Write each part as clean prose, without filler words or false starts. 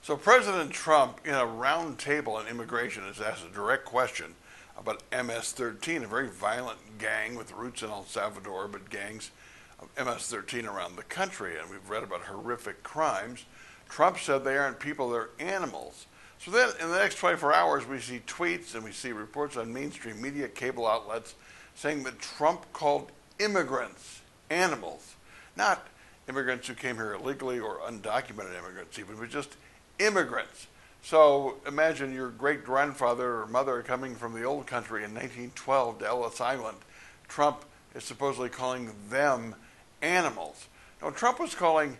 So President Trump, in a round table on immigration, has asked a direct question about MS-13, a very violent gang with roots in El Salvador, but gangs of MS-13 around the country. And we've read about horrific crimes. Trump said they aren't people, they're animals. So then in the next 24 hours, we see tweets and we see reports on mainstream media, cable outlets, saying that Trump called immigrants animals. Not immigrants who came here illegally or undocumented immigrants even, but just immigrants. So imagine your great-grandfather or mother coming from the old country in 1912 to Ellis Island. Trump is supposedly calling them animals. No, Trump was calling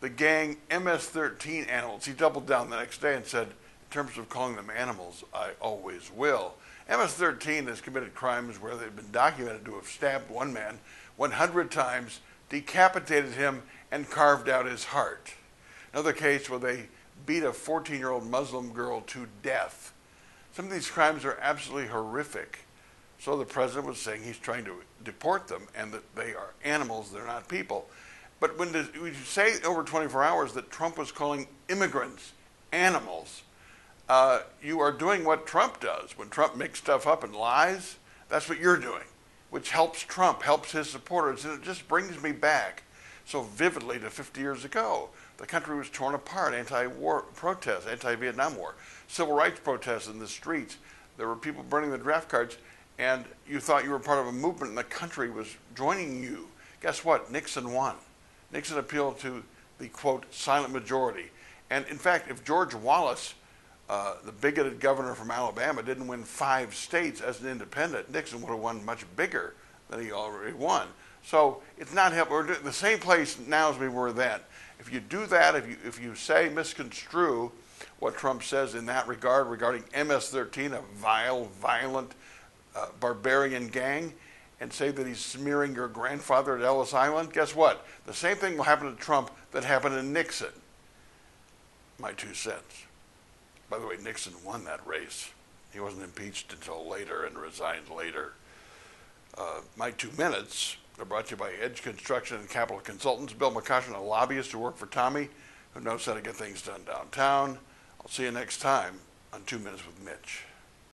the gang MS-13 animals. He doubled down the next day and said, in terms of calling them animals, I always will. MS-13 has committed crimes where they've been documented to have stabbed one man 100 times, decapitated him, and carved out his heart. Another case where they beat a 14-year-old Muslim girl to death. Some of these crimes are absolutely horrific. So the president was saying he's trying to deport them and that they are animals, they're not people. But when you say over 24 hours that Trump was calling immigrants animals, you are doing what Trump does. When Trump makes stuff up and lies, that's what you're doing, which helps Trump, helps his supporters. And it just brings me back so vividly to 50 years ago. The country was torn apart, anti-war protests, anti-Vietnam War, civil rights protests in the streets. There were people burning the draft cards, and you thought you were part of a movement and the country was joining you. Guess what? Nixon won. Nixon appealed to the, quote, silent majority. And in fact, if George Wallace, the bigoted governor from Alabama, didn't win 5 states as an independent, Nixon would have won much bigger than he already won. So it's not helpful. We're in the same place now as we were then. If you do that, if you say, misconstrue what Trump says in that regard regarding MS-13, a vile, violent, barbarian gang, and say that he's smearing your grandfather at Ellis Island, guess what? The same thing will happen to Trump that happened to Nixon. My 2 cents. By the way, Nixon won that race. He wasn't impeached until later and resigned later. My 2 minutes are brought to you by Edge Construction and Capital Consultants. Bill McCutcheon, a lobbyist who worked for Tommy, who knows how to get things done downtown. I'll see you next time on 2 Minutes with Mitch.